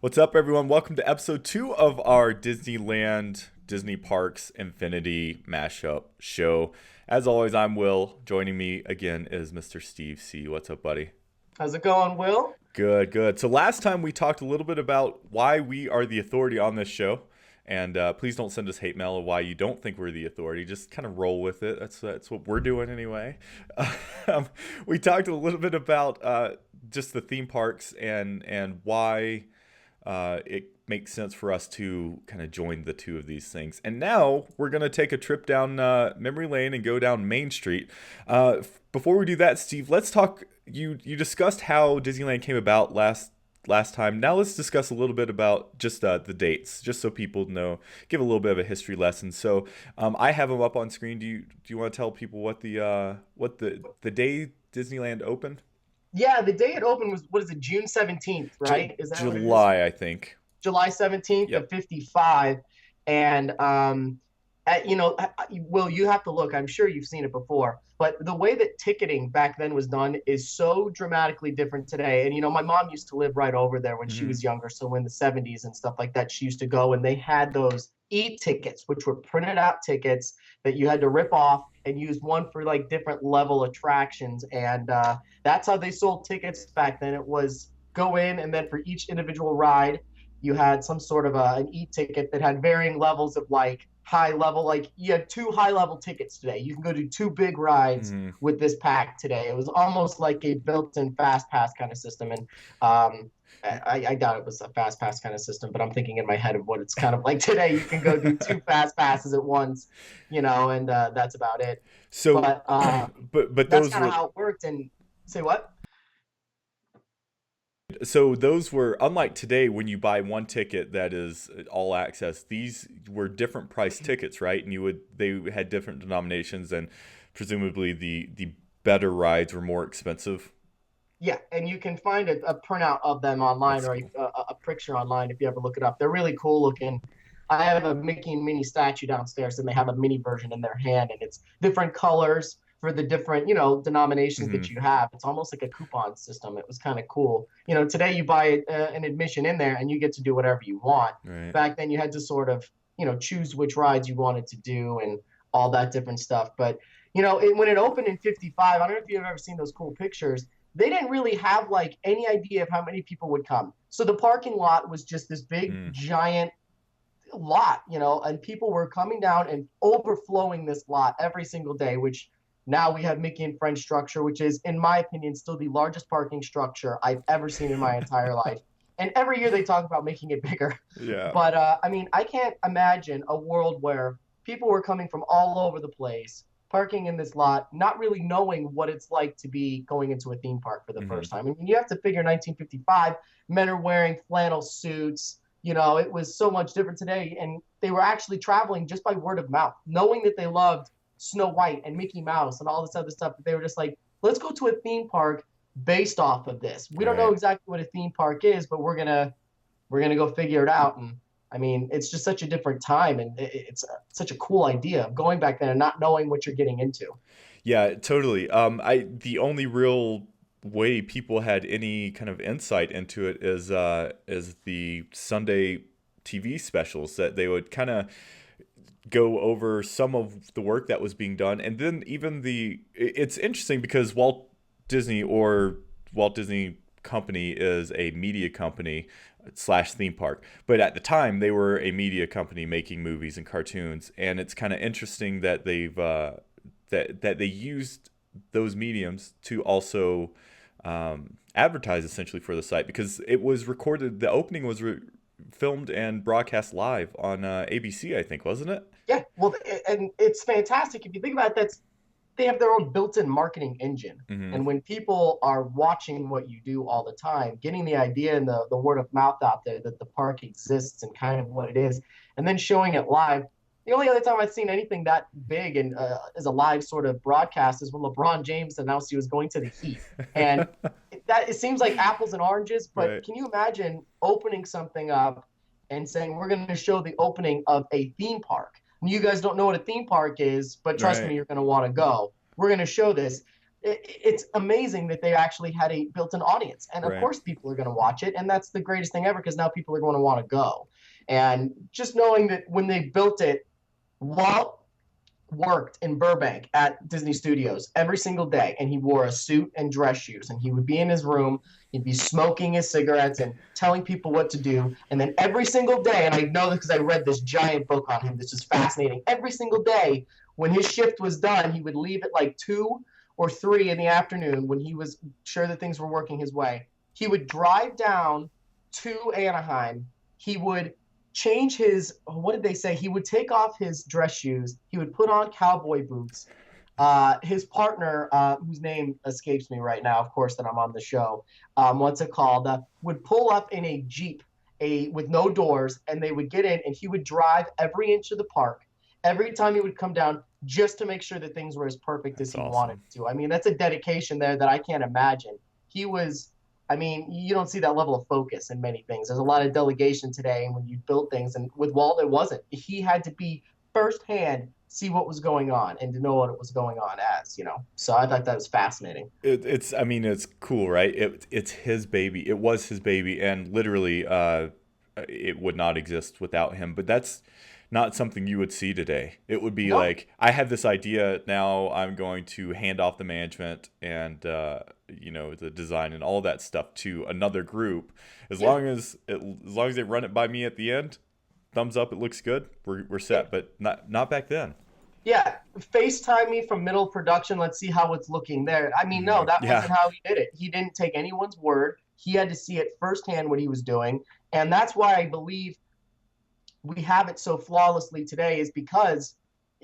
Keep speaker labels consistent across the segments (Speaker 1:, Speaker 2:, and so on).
Speaker 1: What's up, everyone? Welcome to episode 2 of our Disneyland Disney Parks Infinity mashup show. As always, I'm Will. Joining me again is Mr. Steve C. What's up, buddy?
Speaker 2: How's it going, Will?
Speaker 1: Good, good. So last time we talked a little bit about why we are the authority on this show. And please don't send us hate mail of why you don't think we're the authority. Just kind of roll with it. That's what we're doing anyway. Um, we talked a little bit about just the theme parks and why it makes sense for us to kind of join the two of these things. And now we're going to take a trip down memory lane and go down Main Street. Before we do that, Steve, let's talk. You discussed how Disneyland came about last time. Now let's discuss a little bit about just the dates, just so people know, give a little bit of a history lesson. So I have them up on screen. Do you want to tell people what the day Disneyland opened?
Speaker 2: Yeah, the day it opened was, what is it, June 17th, right? Is that what it is?
Speaker 1: July, I think.
Speaker 2: July 17th of
Speaker 1: Yep.
Speaker 2: 55. And, Will, you have to look. I'm sure you've seen it before. But the way that ticketing back then was done is so dramatically different today. And, my mom used to live right over there when she
Speaker 1: Hmm.
Speaker 2: was younger. So in the 70s and stuff like that, she used to go and they had those e-tickets, which were printed out tickets that you had to rip off and use one for like different level attractions. And that's how they sold tickets back then. It was go in and then for each individual ride, you had some sort of an e-ticket that had varying levels of like high level. Like you had two high level tickets today. You can go do two big rides
Speaker 1: Hmm.
Speaker 2: with this pack today. It was almost like a built-in fast pass kind of system. And um, I doubt it was a fast pass kind of system, but I'm thinking in my head of what it's kind of like today. You can go do two fast passes at once, and that's about it.
Speaker 1: So,
Speaker 2: But
Speaker 1: but
Speaker 2: that's
Speaker 1: those
Speaker 2: kind of
Speaker 1: were
Speaker 2: how it worked. And say what?
Speaker 1: so those were unlike today when you buy one ticket that is all access. These were different price tickets, right? And they had different denominations, and presumably the better rides were more expensive.
Speaker 2: Yeah, and you can find a printout of them online
Speaker 1: That's
Speaker 2: or
Speaker 1: cool.
Speaker 2: a picture online if you ever look it up. They're really cool looking. I have a Mickey and Minnie statue downstairs, and they have a mini version in their hand, and it's different colors for the different, denominations
Speaker 1: Hmm.
Speaker 2: that you have. It's almost like a coupon system. It was kind of cool. Today you buy an admission in there, and you get to do whatever you want.
Speaker 1: Right.
Speaker 2: Back then, you had to sort of, choose which rides you wanted to do and all that different stuff. But when it opened in '55, I don't know if you've ever seen those cool pictures. They didn't really have like any idea of how many people would come. So the parking lot was just this big
Speaker 1: Mm.
Speaker 2: giant lot, and people were coming down and overflowing this lot every single day, which now we have Mickey and Friends structure, which is, in my opinion, still the largest parking structure I've ever seen in my entire life. And every year they talk about making it bigger.
Speaker 1: Yeah.
Speaker 2: But I mean, I can't imagine a world where people were coming from all over the place, parking in this lot, not really knowing what it's like to be going into a theme park for the
Speaker 1: Hmm.
Speaker 2: first time. I mean, you have to figure 1955, men are wearing flannel suits. It was so much different today. And they were actually traveling just by word of mouth, knowing that they loved Snow White and Mickey Mouse and all this other stuff. That they were just like, let's go to a theme park based off of this. We don't know
Speaker 1: Right.
Speaker 2: exactly what a theme park is, but we're gonna go figure it out. And I mean, it's just such a different time, and it's such a cool idea of going back then and not knowing what you're getting into.
Speaker 1: Yeah, totally. The only real way people had any kind of insight into it is the Sunday TV specials that they would kind of go over some of the work that was being done, and then even it's interesting because Walt Disney Company is a media company slash theme park, but at the time they were a media company making movies and cartoons, and it's kind of interesting that that they used those mediums to also advertise essentially for the site because it was recorded. The opening was filmed and broadcast live on ABC, I think, wasn't it?
Speaker 2: Yeah, well, and it's fantastic if you think about it. They have their own built-in marketing engine.
Speaker 1: Hmm.
Speaker 2: And when people are watching what you do all the time, getting the idea and the word of mouth out there that the park exists and kind of what it is, and then showing it live. The only other time I've seen anything that big and as a live sort of broadcast is when LeBron James announced he was going to the Heat. And it seems like apples and oranges, but
Speaker 1: Right.
Speaker 2: can you imagine opening something up and saying, we're going to show the opening of a theme park? You guys don't know what a theme park is, but trust me,
Speaker 1: Right.
Speaker 2: you're going to want to go. We're going to show this. it's amazing that they actually had a built-in audience, and of
Speaker 1: Right.
Speaker 2: course people are going to watch it, and that's the greatest thing ever because now people are going to want to go. And just knowing that when they built it, Walt worked in Burbank at Disney Studios every single day, and he wore a suit and dress shoes, and he would be in his room, he'd be smoking his cigarettes and telling people what to do, and then every single day, and I know this because I read this giant book on him, this is fascinating, every single day when his shift was done, he would leave at like 2 or 3 in the afternoon when he was sure that things were working his way. He would drive down to Anaheim. He would change his, what did they say? He would take off his dress shoes. He would put on cowboy boots. His partner, whose name escapes me right now, of course, that I'm on the show, what's it called, would pull up in a Jeep with no doors, and they would get in, and he would drive every inch of the park. Every time he would come down, just to make sure that things were as perfect as
Speaker 1: That's
Speaker 2: he
Speaker 1: awesome.
Speaker 2: wanted to. I mean, that's a dedication there that I can't imagine. He was, I mean, you don't see that level of focus in many things. There's a lot of delegation today, and when you build things, and with Walt, it wasn't. He had to be firsthand, see what was going on, and to know what it was going on as, you know. So I thought that was fascinating.
Speaker 1: I mean, it's cool, right? It's his baby. It was his baby, and literally, it would not exist without him. But that's not something you would see today. It would be
Speaker 2: No,
Speaker 1: like, I have this idea, now I'm going to hand off the management and, the design and all that stuff to another group.
Speaker 2: yeah,
Speaker 1: As long as they run it by me at the end, thumbs up, it looks good, we're
Speaker 2: yeah.
Speaker 1: set. But not back then.
Speaker 2: Yeah, FaceTime me from middle production. Let's see how it's looking there. I mean, no, that
Speaker 1: Yeah.
Speaker 2: wasn't how he did it. He didn't take anyone's word. He had to see it firsthand what he was doing. And that's why I believe we have it so flawlessly today, is because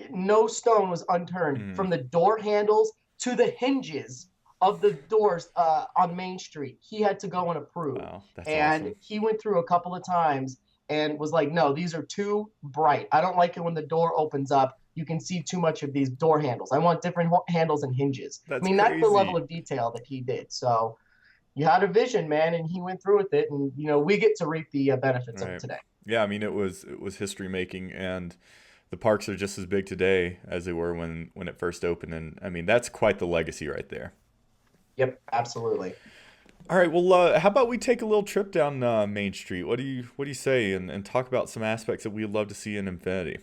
Speaker 2: no stone was unturned
Speaker 1: Mhm.
Speaker 2: from the door handles to the hinges of the doors on Main Street. He had to go and approve.
Speaker 1: Wow, that's
Speaker 2: And
Speaker 1: awesome.
Speaker 2: he went through a couple of times and was like, no, these are too bright. I don't like it when the door opens up. You can see too much of these door handles. I want different handles and hinges. I
Speaker 1: That's
Speaker 2: mean, that's the level
Speaker 1: crazy.
Speaker 2: of detail that he did. So you had a vision, man, and he went through with it. And, you know, we get to reap the benefits of it
Speaker 1: Right.
Speaker 2: today.
Speaker 1: Yeah, I mean, it was history making, and the parks are just as big today as they were when it first opened, and I mean, that's quite the legacy right there.
Speaker 2: Yep, absolutely.
Speaker 1: All right, well, how about we take a little trip down Main Street? What do you say, and talk about some aspects that we'd love to see in Infinity?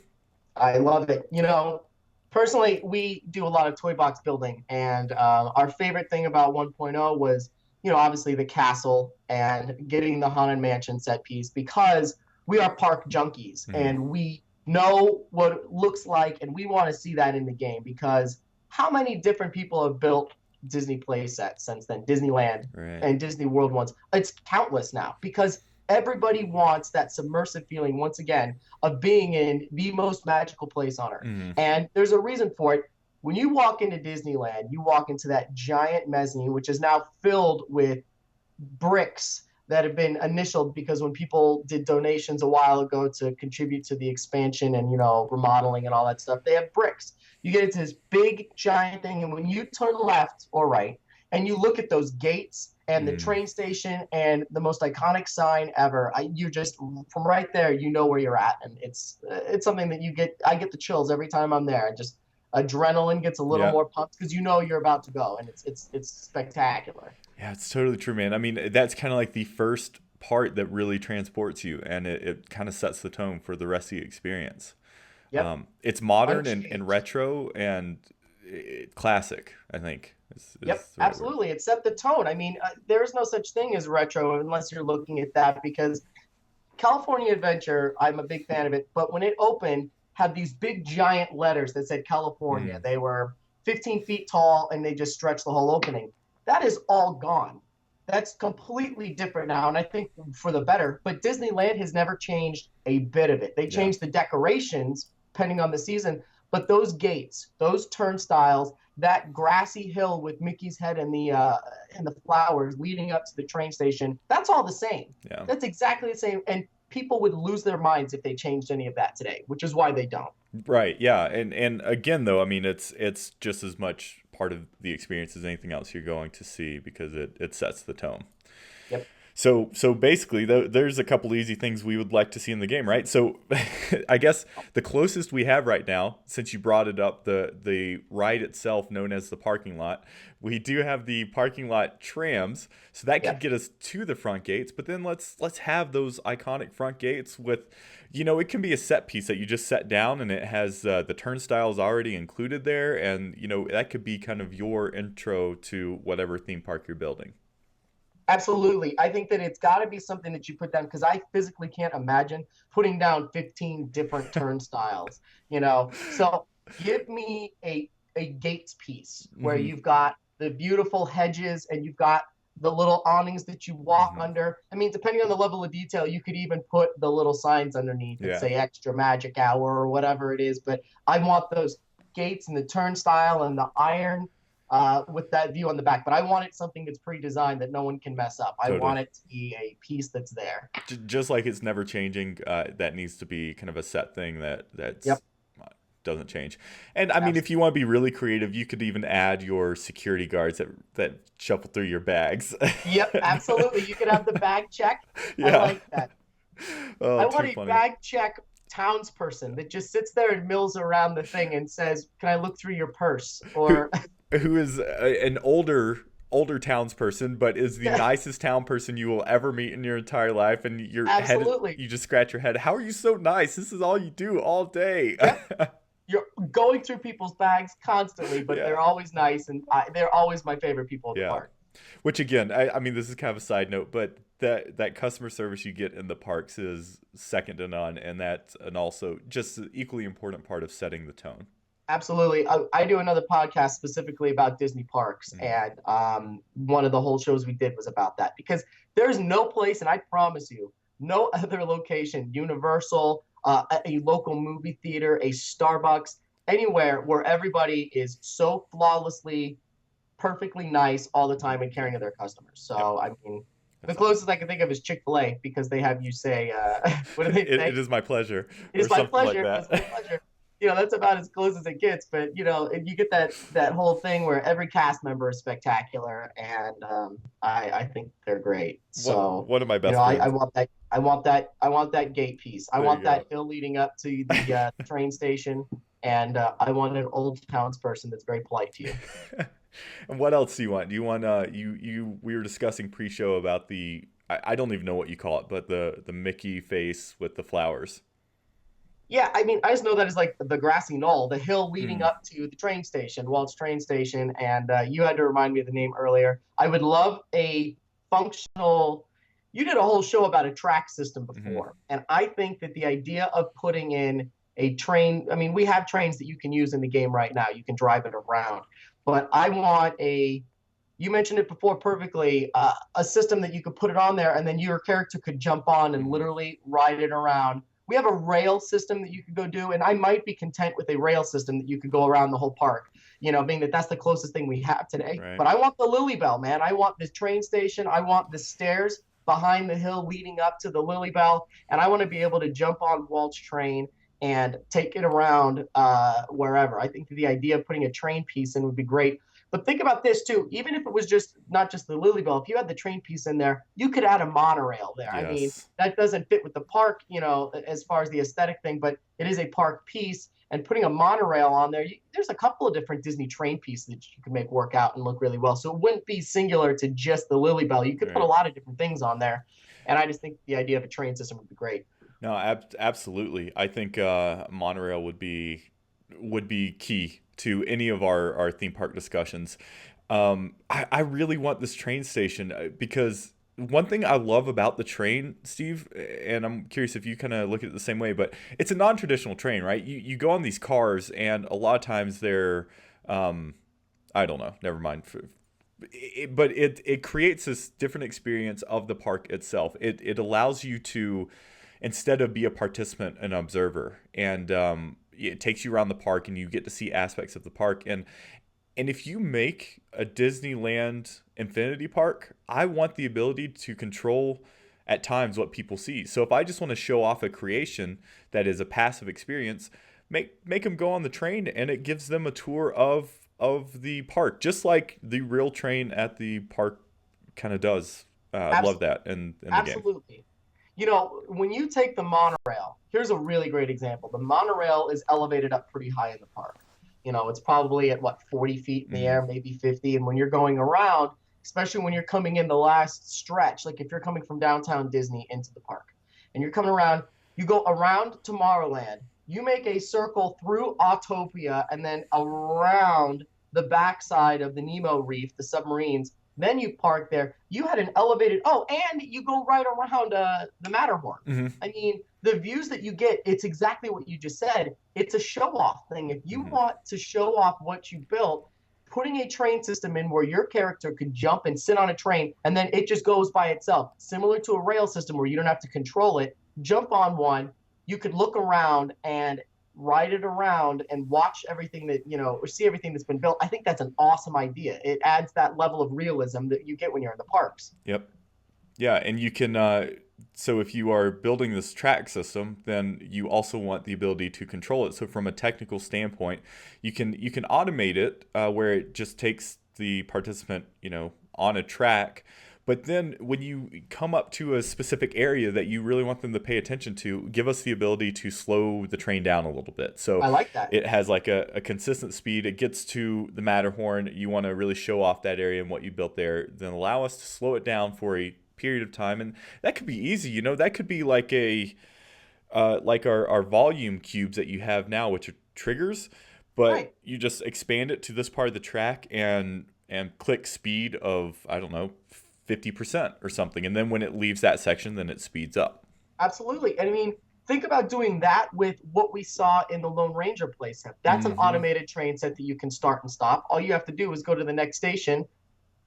Speaker 2: I love it. You know, personally, we do a lot of toy box building, and our favorite thing about 1.0 was, you know, obviously the castle and getting the Haunted Mansion set piece because we are park junkies
Speaker 1: Hmm.
Speaker 2: and we know what it looks like, and we want to see that in the game because how many different people have built Disney play sets since then, Disneyland
Speaker 1: Right.
Speaker 2: and Disney World ones? It's countless now because everybody wants that submersive feeling once again of being in the most magical place on earth.
Speaker 1: Hmm.
Speaker 2: And there's a reason for it. When you walk into Disneyland, you walk into that giant mezzanine, which is now filled with bricks that have been initialed because when people did donations a while ago to contribute to the expansion and, you know, remodeling and all that stuff, they have bricks. You get into this big giant thing, and when you turn left or right and you look at those gates and the
Speaker 1: Mm.
Speaker 2: train station and the most iconic sign ever, you just from right there you know where you're at, and it's something that you get. I get the chills every time I'm there, and just adrenaline gets a little
Speaker 1: Yeah.
Speaker 2: more pumped because you know you're about to go, and it's spectacular.
Speaker 1: Yeah, it's totally true, man. I mean, that's kind of like the first part that really transports you, and it kind of sets the tone for the rest of the experience.
Speaker 2: Yep,
Speaker 1: It's modern and
Speaker 2: unchanged.
Speaker 1: retro and classic, I think,
Speaker 2: Yep,
Speaker 1: is the right word.
Speaker 2: absolutely. It set the tone. I mean, there is no such thing as retro unless you're looking at that because California Adventure, I'm a big fan of it, but when it opened, had these big giant letters that said California.
Speaker 1: Mm.
Speaker 2: They were 15 feet tall and they just stretched the whole opening. That is all gone. That's completely different now, and I think for the better. But Disneyland has never changed a bit of it. They
Speaker 1: Yeah.
Speaker 2: changed the decorations depending on the season, but those gates, those turnstiles, that grassy hill with Mickey's head and the flowers leading up to the train station, that's all the same.
Speaker 1: Yeah.
Speaker 2: That's exactly the same. And people would lose their minds if they changed any of that today, which is why they don't.
Speaker 1: Right. Yeah. And again, though, I mean, it's just as much part of the experience as anything else you're going to see because it sets the tone.
Speaker 2: Yep.
Speaker 1: So basically, there's a couple easy things we would like to see in the game, right? So I guess the closest we have right now, since you brought it up, the ride itself, known as the parking lot, we do have the parking lot trams. So that could
Speaker 2: Yep.
Speaker 1: get us to the front gates. But then let's have those iconic front gates with, it can be a set piece that you just set down, and it has the turnstiles already included there, and that could be kind of your intro to whatever theme park you're building.
Speaker 2: Absolutely. I think that it's got to be something that you put down because I physically can't imagine putting down 15 different turnstiles, you know. So give me a gates piece where
Speaker 1: Hmm.
Speaker 2: you've got the beautiful hedges and you've got the little awnings that you walk
Speaker 1: Hmm.
Speaker 2: under. I mean, depending on the level of detail, you could even put the little signs underneath that
Speaker 1: Yeah.
Speaker 2: say extra magic hour or whatever it is. But I want those gates and the turnstile and the iron with that view on the back. But I want it something that's pre-designed that no one can mess up. I
Speaker 1: Totally.
Speaker 2: want it to be a piece that's there.
Speaker 1: Just like it's never changing, that needs to be kind of a set thing
Speaker 2: Yep,
Speaker 1: that's doesn't change. And I mean, if you
Speaker 2: absolutely.
Speaker 1: want to be really creative, you could even add your security guards that shuffle through your bags.
Speaker 2: Yep, absolutely. You could have the bag check. I
Speaker 1: Yeah.
Speaker 2: like that.
Speaker 1: Oh,
Speaker 2: I
Speaker 1: too
Speaker 2: want a
Speaker 1: funny.
Speaker 2: bag check townsperson that just sits there and mills around the thing and says, "Can I look through your purse?"
Speaker 1: Who
Speaker 2: Or
Speaker 1: who is an older townsperson, but is the
Speaker 2: yeah,
Speaker 1: nicest town person you will ever meet in your entire life, and
Speaker 2: absolutely.
Speaker 1: you just scratch your head. How are you so nice? This is all you do all day.
Speaker 2: Yep. You're going through people's bags constantly, but
Speaker 1: Yeah.
Speaker 2: they're always nice and they're always my favorite people at the
Speaker 1: Yeah.
Speaker 2: park.
Speaker 1: Which again, I mean, this is kind of a side note, but that customer service you get in the parks is second to none, and that's and also just an equally important part of setting the tone.
Speaker 2: Absolutely. I do another podcast specifically about Disney parks,
Speaker 1: Mm.
Speaker 2: and one of the whole shows we did was about that because there's no place, and I promise you, no other location, Universal, a local movie theater, a Starbucks, anywhere where everybody is so flawlessly, perfectly nice all the time and caring of their customers.
Speaker 1: Yep,
Speaker 2: So, I mean, the
Speaker 1: that's awesome.
Speaker 2: closest I can think of is Chick-fil-A because they have you say, what do they
Speaker 1: It
Speaker 2: say?
Speaker 1: is my pleasure,
Speaker 2: It
Speaker 1: or
Speaker 2: is my
Speaker 1: something like
Speaker 2: pleasure. It is
Speaker 1: that.
Speaker 2: my pleasure. That's about as close as it gets. But you get that whole thing where every cast member is spectacular, and I think they're great. So
Speaker 1: One of my best
Speaker 2: I
Speaker 1: friends.
Speaker 2: want that. I want that gate piece. I
Speaker 1: There you
Speaker 2: want that
Speaker 1: go.
Speaker 2: hill leading up to the train station, and I want an old townsperson that's very polite to you.
Speaker 1: And what else do you want? Do you want you we were discussing pre-show about I don't even know what you call it, but the Mickey face with the flowers.
Speaker 2: Yeah, I mean, I just know that it's like the grassy knoll, the hill leading
Speaker 1: Mm.
Speaker 2: up to the train station, Walt's train station. And you had to remind me of the name earlier. I would love a functional. You did a whole show about a track system
Speaker 1: Hmm.
Speaker 2: before. And I think that the idea of putting in a train, I mean, we have trains that you can use in the game right now. You can drive it around. But I want you mentioned it before perfectly, a system that you could put it on there and then your character could jump on and
Speaker 1: Hmm.
Speaker 2: literally ride it around. We have a rail system that you could go do, and I might be content with a rail system that you could go around the whole park, being that that's the closest thing we have today.
Speaker 1: Right.
Speaker 2: But I want the Lily Bell, man. I want this train station. I want the stairs behind the hill leading up to the Lily Bell, and I want to be able to jump on Walt's train and take it around wherever. I think the idea of putting a train piece in would be great. But think about this too. Even if it was just not just the Lily Bell, if you had the train piece in there, you could add a monorail there. I mean,
Speaker 1: Yes.
Speaker 2: that doesn't fit with the park, as far as the aesthetic thing, but it is a park piece. And putting a monorail on there, there's a couple of different Disney train pieces that you can make work out and look really well. So it wouldn't be singular to just the Lily Bell. You could put a
Speaker 1: Right.
Speaker 2: lot of different things on there. And I just think the idea of a train system would be great.
Speaker 1: No, absolutely. I think monorail would be key to any of our theme park discussions. I really want this train station because one thing I love about the train, Steve, and I'm curious if you kind of look at it the same way, but it's a non-traditional train, right? You go on these cars, and a lot of times they're, um, I don't know, never mind. But it creates this different experience of the park itself. It allows you to, instead of be a participant, an observer, and it takes you around the park, and you get to see aspects of the park. And if you make a Disneyland Infinity Park, I want the ability to control at times what people see. So if I just want to show off a creation that is a passive experience, make them go on the train, and it gives them a tour of the park, just like the real train at the park kind of does. I love that in the game.
Speaker 2: Absolutely. You know, when you take the monorail, here's a really great example. The monorail is elevated up pretty high in the park. You know, it's probably at what, 40 feet in the
Speaker 1: Mm-hmm.
Speaker 2: air, maybe 50. And when you're going around, especially when you're coming in the last stretch, like if you're coming from downtown Disney into the park and you're coming around, you go around Tomorrowland, you make a circle through Autopia and then around the backside of the Nemo Reef, the submarines, then you park there. You had an elevated, oh, and you go right around the Matterhorn.
Speaker 1: Mm-hmm.
Speaker 2: I mean, the views that you get, it's exactly what you just said. It's a show off thing. If you
Speaker 1: Mm-hmm.
Speaker 2: want to show off what you built, putting a train system in where your character could jump and sit on a train and then it just goes by itself, similar to a rail system where you don't have to control it, jump on one, you could look around and ride it around and watch everything that, you know, or see everything that's been built. I think that's an awesome idea. It adds that level of realism that you get when you're in the parks.
Speaker 1: Yep. Yeah, and you can. So if you are building this track system, then you also want the ability to control it. So from a technical standpoint, you can automate it where it just takes the participant, on a track. But then when you come up to a specific area that you really want them to pay attention to, give us the ability to slow the train down a little bit. So
Speaker 2: I like that.
Speaker 1: it has like a consistent speed. It gets to the Matterhorn. You want to really show off that area and what you built there. Then allow us to slow it down for a period of time. And that could be easy. That could be like like our volume cubes that you have now, which are triggers. But
Speaker 2: Right.
Speaker 1: you just expand it to this part of the track and click speed of, I don't know, 50% or something, and then when it leaves that section, then it speeds up.
Speaker 2: Absolutely. And I mean, think about doing that with what we saw in the Lone Ranger playset. That's an
Speaker 1: Mm-hmm.
Speaker 2: automated train set that you can start and stop. All you have to do is go to the next station,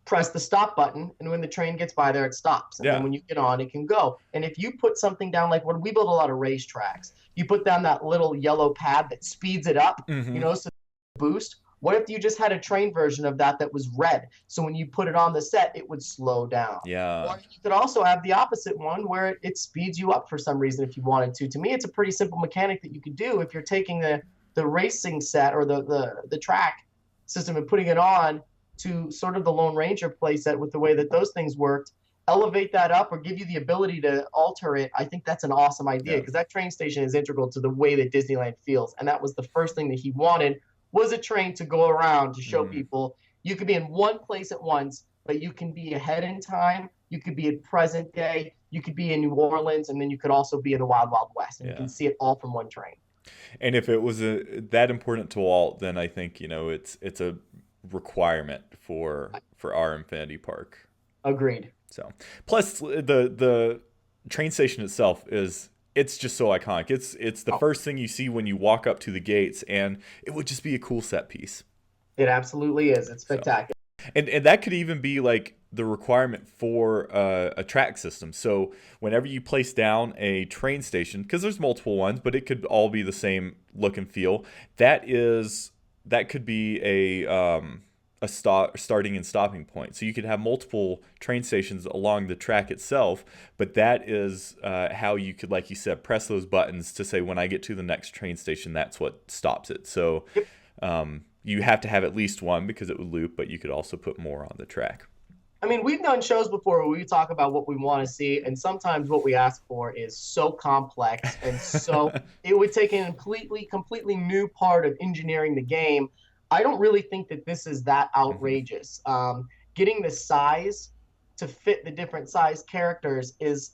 Speaker 2: press the stop button, and when the train gets by there, it stops. And then
Speaker 1: Yeah.
Speaker 2: when you get on, it can go. And if you put something down, like when we build a lot of racetracks, you put down that little yellow pad that speeds it up,
Speaker 1: Mm-hmm.
Speaker 2: so boost. What if you just had a train version of that was red? So when you put it on the set, it would slow down.
Speaker 1: Yeah.
Speaker 2: Or you could also have the opposite one where it speeds you up for some reason if you wanted to. To me, it's a pretty simple mechanic that you could do if you're taking the racing set or the track system and putting it on to sort of the Lone Ranger playset with the way that those things worked. Elevate that up or give you the ability to alter it. I think that's an awesome idea
Speaker 1: Yeah.
Speaker 2: because that train station is integral to the way that Disneyland feels. And that was the first thing that he wanted was a train to go around to show people you could be in one place at once, but you can be ahead in time. You could be at present day. You could be in New Orleans, and then you could also be in the Wild Wild West, and you
Speaker 1: Yeah.
Speaker 2: can see it all from one train.
Speaker 1: And if it was that important to Walt, then I think it's a requirement for our Infinity Park.
Speaker 2: Agreed.
Speaker 1: So plus the train station itself it's just so iconic. It's the first thing you see when you walk up to the gates, and it would just be a cool set piece.
Speaker 2: It absolutely is. It's spectacular.
Speaker 1: And that could even be like the requirement for a track system. So whenever you place down a train station, because there's multiple ones, but it could all be the same look and feel. That could be a starting and stopping point. So you could have multiple train stations along the track itself, but that is how you could, like you said, press those buttons to say when I get to the next train station, that's what stops it. So you have to have at least one because it would loop, but you could also put more on the track.
Speaker 2: I mean, we've done shows before where we talk about what we want to see, and sometimes what we ask for is so complex and so it would take a completely new part of engineering the game. I don't really think that this is that outrageous. Getting the size to fit the different size characters is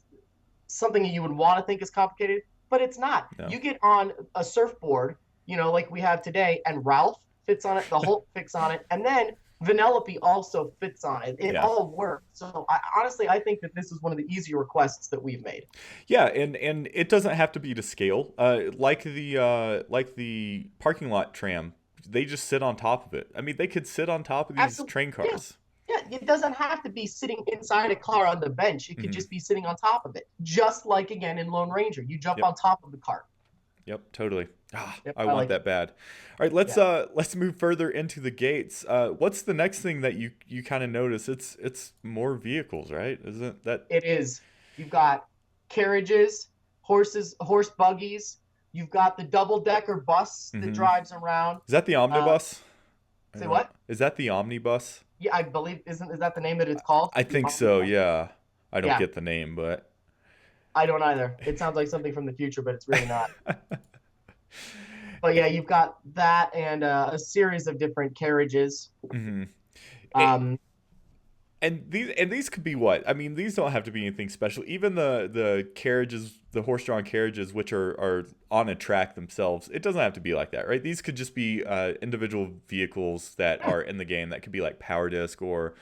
Speaker 2: something that you would want to think is complicated, but it's not.
Speaker 1: No.
Speaker 2: You get on a surfboard, like we have today, and Ralph fits on it, the Hulk fits on it, and then Vanellope also fits on it. It all works. So honestly, I think that this is one of the easier requests that we've made.
Speaker 1: Yeah, and it doesn't have to be to scale. Like the parking lot tram, they just sit on top of it. I mean, they could sit on top of these train cars.
Speaker 2: Yeah, it doesn't have to be sitting inside a car on the bench. It could just be sitting on top of it. Just like, again, in Lone Ranger. You jump on top of the cart.
Speaker 1: Yep, totally. I
Speaker 2: like
Speaker 1: want that bad. All right, let's move further into the gates. What's the next thing that you kind of notice? It's more vehicles, right? Isn't that?
Speaker 2: It is. You've got carriages, horse buggies. You've got the double-decker bus that drives around.
Speaker 1: Is that the omnibus?
Speaker 2: Say what?
Speaker 1: Is that the omnibus?
Speaker 2: Yeah, I believe is that the name that it's called?
Speaker 1: I think so. Yeah. I don't
Speaker 2: Yeah,
Speaker 1: get the name, but
Speaker 2: I don't either. It sounds like something from the future, but it's really not. But yeah, you've got that and a series of different carriages.
Speaker 1: mhm.
Speaker 2: Um,
Speaker 1: And these could be what? I mean, these don't have to be anything special. Even the carriages, the horse-drawn carriages, which are on a track themselves, it doesn't have to be like that, right? These could just be individual vehicles that
Speaker 2: yeah,
Speaker 1: are in the game that could be like Power Disc or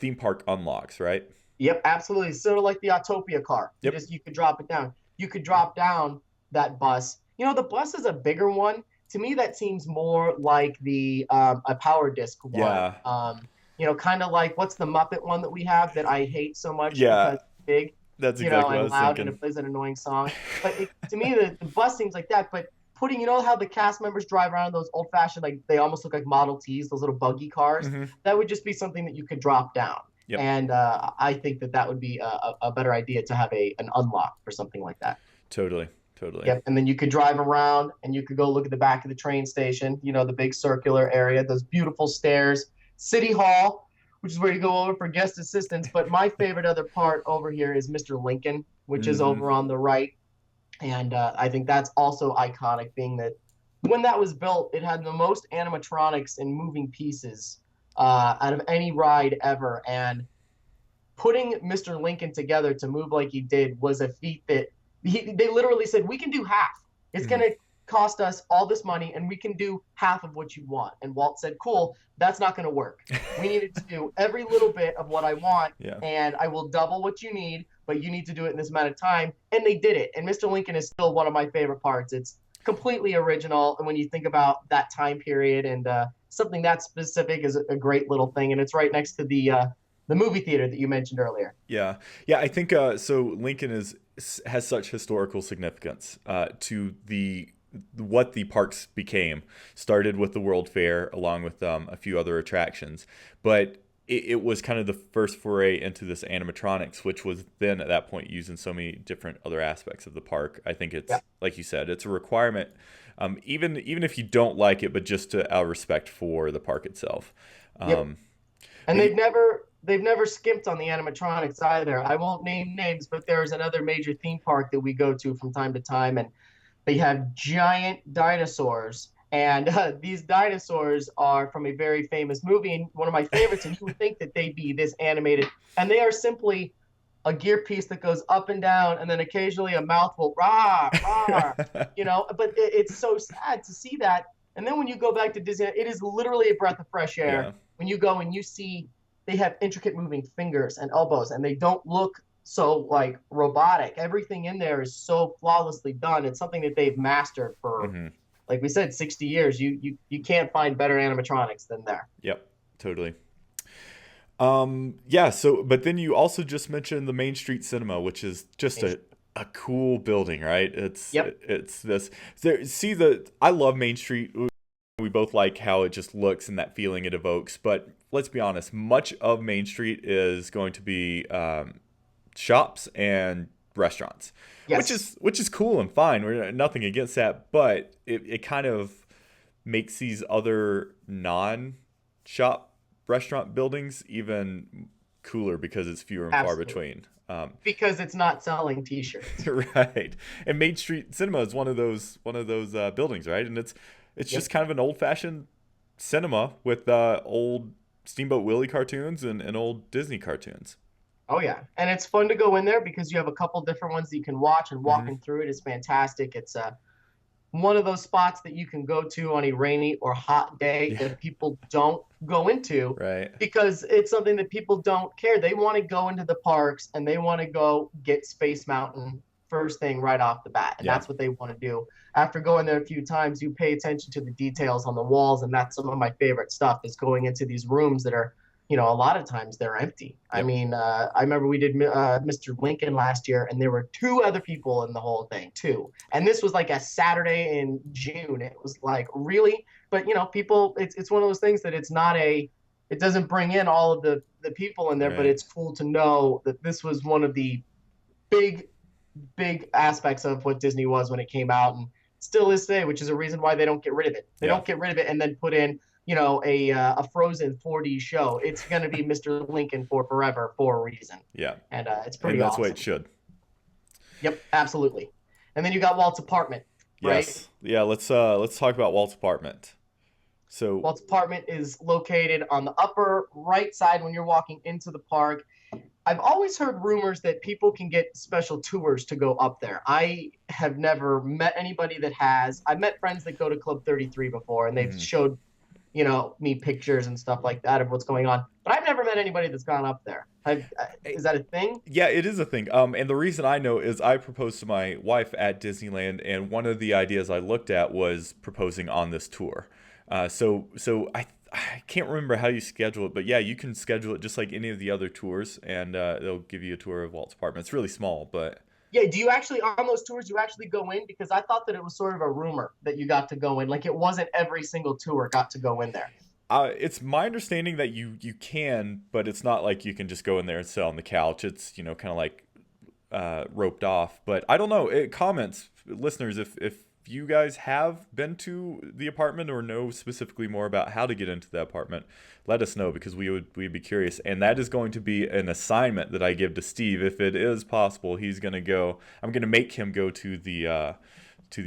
Speaker 1: theme park unlocks, right?
Speaker 2: yep, absolutely. Sort of like the Autopia car.
Speaker 1: Yep.
Speaker 2: You could drop it down. You could drop down that bus. The bus is a bigger one. To me, that seems more like the a power disc one.
Speaker 1: Yeah.
Speaker 2: Kind of like what's the Muppet one that we have that I hate so much because
Speaker 1: Yeah.
Speaker 2: it's big,
Speaker 1: That's exactly what I
Speaker 2: and
Speaker 1: was
Speaker 2: loud and
Speaker 1: thinking.
Speaker 2: it plays an annoying song. But to me, the bus seems like that. But putting, how the cast members drive around in those old fashioned, like they almost look like Model Ts, those little buggy cars.
Speaker 1: Hmm.
Speaker 2: That would just be something that you could drop down.
Speaker 1: Yep.
Speaker 2: And I think that would be a better idea to have an unlock for something like that.
Speaker 1: Totally. Totally.
Speaker 2: Yep. And then you could drive around and you could go look at the back of the train station, the big circular area, those beautiful stairs, City Hall, which is where you go over for guest assistance. But my favorite other part over here is Mr. Lincoln, which is
Speaker 1: Hmm.
Speaker 2: over on the right. And I think that's also iconic, being that when that was built, it had the most animatronics and moving pieces out of any ride ever. And putting Mr. Lincoln together to move like he did was a feat that they literally said, we can do half. It's
Speaker 1: Hmm.
Speaker 2: going to cost us all this money and we can do half of what you want. And Walt said, cool, that's not going to work. We needed to do every little bit of what I want,
Speaker 1: Yeah.
Speaker 2: and I will double what you need, but you need to do it in this amount of time. And they did it. And Mr. Lincoln is still one of my favorite parts. It's completely original. And when you think about that time period and something that specific is a great little thing. And it's right next to the movie theater that you mentioned earlier.
Speaker 1: Yeah, yeah. I think so. Lincoln has such historical significance to the what the parks became. Started with the World Fair, along with a few other attractions, but it was kind of the first foray into this animatronics, which was then at that point used in so many different other aspects of the park. I think
Speaker 2: Yeah.
Speaker 1: it's like you said, it's a requirement, even if you don't like it, but just to our respect for the park itself.
Speaker 2: Yep.
Speaker 1: Um,
Speaker 2: And
Speaker 1: but
Speaker 2: they've never skimped on the animatronics either. I won't name names, but there's another major theme park that we go to from time to time, and they have giant dinosaurs. And these dinosaurs are from a very famous movie, and one of my favorites. And you would think that they'd be this animated, and they are simply a gear piece that goes up and down, and then occasionally a mouth will rah rah, But it's so sad to see that. And then when you go back to Disney, it is literally a breath of fresh
Speaker 1: yeah,
Speaker 2: air when you go and you see they have intricate moving fingers and elbows, and they don't look so like robotic. Everything in there is so flawlessly done. It's something that they've mastered for,
Speaker 1: hmm,
Speaker 2: like we said, 60 years. You can't find better animatronics than there.
Speaker 1: yep, totally. Yeah, so but then you also just mentioned the Main Street Cinema, which is just a cool building, right?
Speaker 2: Yep.
Speaker 1: It's this there see the I love Main Street. We both like how it just looks and that feeling it evokes, but let's be honest, much of Main Street is going to be shops and restaurants,
Speaker 2: Yes.
Speaker 1: which is cool and fine. We're nothing against that, but it kind of makes these other non-shop restaurant buildings even cooler because it's fewer and far
Speaker 2: Absolutely.
Speaker 1: between.
Speaker 2: Because it's not selling T-shirts.
Speaker 1: Right, and Main Street Cinema is one of those buildings, right? And it's
Speaker 2: Yep.
Speaker 1: just kind of an old-fashioned cinema with old Steamboat Willie cartoons and old Disney cartoons.
Speaker 2: Oh yeah, and it's fun to go in there because you have a couple different ones that you can watch, and
Speaker 1: Hmm.
Speaker 2: walking through it is fantastic. It's one of those spots that you can go to on a rainy or hot day
Speaker 1: Yeah,
Speaker 2: that people don't go into
Speaker 1: right.
Speaker 2: because it's something that people don't care. They want to go into the parks and they want to go get Space Mountain first thing right off the bat. And
Speaker 1: Yeah,
Speaker 2: that's what they want to do. After going there a few times, you pay attention to the details on the walls. And that's some of my favorite stuff is going into these rooms that are, a lot of times they're empty. I
Speaker 1: yep.
Speaker 2: mean, I remember we did Mr. Lincoln last year, and there were two other people in the whole thing, too. And this was like a Saturday in June. It was like, really? But, people, it's one of those things that it doesn't bring in all of the people in there, but
Speaker 1: Right.
Speaker 2: it's cool to know that this was one of the big, big aspects of what Disney was when it came out and still is today, which is a reason why they don't get rid of it. They
Speaker 1: Yeah.
Speaker 2: don't get rid of it and then put in a Frozen 4D show. It's going to be Mr. Lincoln for forever for a reason,
Speaker 1: Yeah.
Speaker 2: and it's
Speaker 1: And
Speaker 2: pretty
Speaker 1: that's what
Speaker 2: awesome.
Speaker 1: it should.
Speaker 2: Yep, absolutely. And then you got Walt's apartment, right?
Speaker 1: Yes. Yeah, let's talk about Walt's apartment. So,
Speaker 2: Walt's apartment is located on the upper right side when you're walking into the park. I've always heard rumors that people can get special tours to go up there. I have never met anybody that has. I've met friends that go to Club 33 before, and they've
Speaker 1: mhm.
Speaker 2: showed, me pictures and stuff like that of what's going on. But I've never met anybody that's gone up there. Is that a thing?
Speaker 1: Yeah, it is a thing. And the reason I know is I proposed to my wife at Disneyland, and one of the ideas I looked at was proposing on this tour. So I can't remember how you schedule it, but yeah, you can schedule it just like any of the other tours, and they'll give you a tour of Walt's apartment. It's really small, but
Speaker 2: Yeah, do you actually on those tours you actually go in? Because I thought that it was sort of a rumor that you got to go in. Like it wasn't every single tour got to go in there.
Speaker 1: it's my understanding that you can, but it's not like you can just go in there and sit on the couch. It's kind of like roped off. But I don't know. Comments, listeners, if you guys have been to the apartment or know specifically more about how to get into the apartment, let us know because we'd be curious. And that is going to be an assignment that I give to Steve. If it is possible, he's gonna go. I'm gonna make him go to the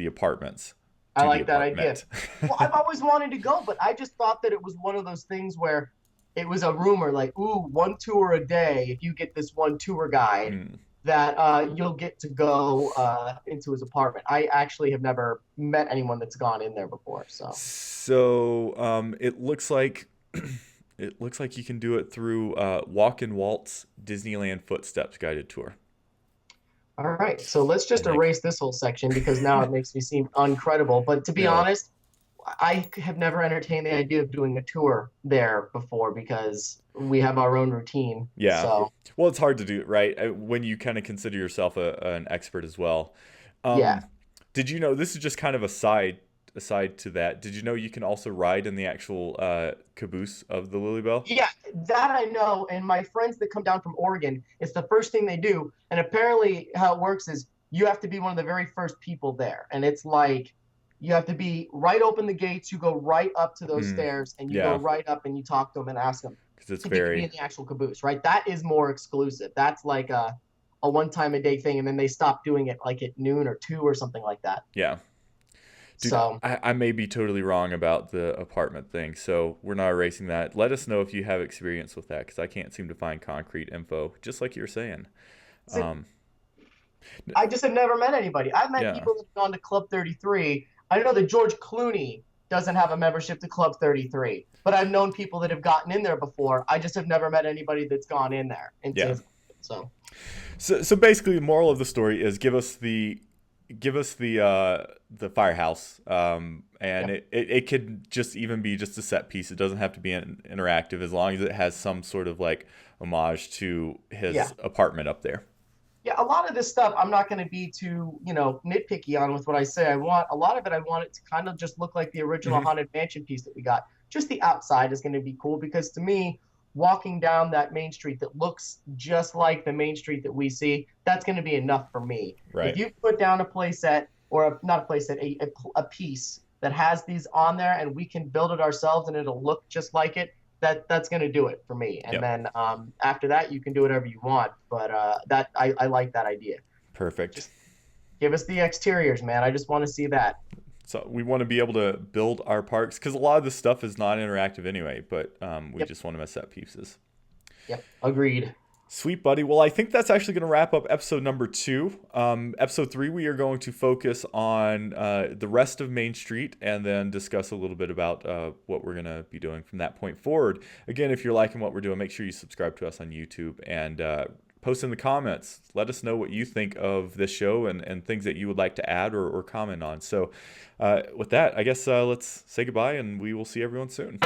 Speaker 1: apartments.
Speaker 2: I
Speaker 1: To the
Speaker 2: like that idea.
Speaker 1: apartment.
Speaker 2: Well, I've always wanted to go, but I just thought that it was one of those things where it was a rumor, like, ooh, one tour a day. If you get this one tour guide,
Speaker 1: Hmm.
Speaker 2: that you'll get to go into his apartment. I actually have never met anyone that's gone in there before. So,
Speaker 1: So it looks like it looks like you can do it through Walk in Walt's Disneyland Footsteps guided tour.
Speaker 2: all right. So let's
Speaker 1: I
Speaker 2: just
Speaker 1: think.
Speaker 2: erase this whole section because now it makes me seem uncredible. But to be
Speaker 1: No.
Speaker 2: honest, I have never entertained the idea of doing a tour there before because we have our own routine.
Speaker 1: Yeah.
Speaker 2: So,
Speaker 1: Well, it's hard to do, right? When you kind of consider yourself an expert as well.
Speaker 2: yeah.
Speaker 1: Um, did you know this is just kind of aside to that? Did you know you can also ride in the actual caboose of the Lily Bell?
Speaker 2: Yeah, that I know. And my friends that come down from Oregon, it's the first thing they do. And apparently, how it works is you have to be one of the very first people there. And it's like you have to be right open the gates. You go right up to those
Speaker 1: Mm,
Speaker 2: stairs and you go
Speaker 1: yeah,
Speaker 2: right up and you talk to them and ask them
Speaker 1: because it's
Speaker 2: if you can be
Speaker 1: very
Speaker 2: in the actual caboose, right? That is more exclusive. That's like a one time a day thing. And then they stop doing it like at noon or 2 or something like that.
Speaker 1: yeah. Dude,
Speaker 2: So,
Speaker 1: I may be totally wrong about the apartment thing, so we're not erasing that. Let us know if you have experience with that, because I can't seem to find concrete info, just like you were saying. Um,
Speaker 2: I just have never met anybody. I've met
Speaker 1: yeah,
Speaker 2: people that have gone to Club 33. I know that George Clooney doesn't have a membership to Club 33, but I've known people that have gotten in there before. I just have never met anybody that's gone in there into
Speaker 1: yeah.
Speaker 2: his. So
Speaker 1: So basically, the moral of the story is give us the firehouse, and
Speaker 2: yeah,
Speaker 1: it could just even be just a set piece. It doesn't have to be interactive as long as it has some sort of like homage to
Speaker 2: yeah,
Speaker 1: his apartment up there.
Speaker 2: yeah. A lot of this stuff I'm not going to be too nitpicky on with what I say. I want a lot of it. I want it to kind of just look like the original
Speaker 1: Hmm.
Speaker 2: Haunted Mansion piece that we got. Just the outside is going to be cool because to me, walking down that main street that looks just like the main street that we see, that's going to be enough for me. If
Speaker 1: Right.
Speaker 2: you put down a playset or not a playset, a piece that has these on there and we can build it ourselves and it'll look just like it, that's going to do it for me. And
Speaker 1: Yep.
Speaker 2: then after that, you can do whatever you want. But that I like that idea.
Speaker 1: Perfect.
Speaker 2: Just give us the exteriors, man. I just want to see that.
Speaker 1: So we want to be able to build our parks because a lot of this stuff is not interactive anyway, but we
Speaker 2: Yep,
Speaker 1: just want to mess up pieces.
Speaker 2: yep, agreed.
Speaker 1: Sweet buddy. Well, I think that's actually going to wrap up episode number 2. Episode 3, we are going to focus on the rest of Main Street and then discuss a little bit about what we're going to be doing from that point forward. Again, if you're liking what we're doing, make sure you subscribe to us on YouTube and post in the comments. Let us know what you think of this show and things that you would like to add or comment on. So with that, I guess let's say goodbye and we will see everyone soon.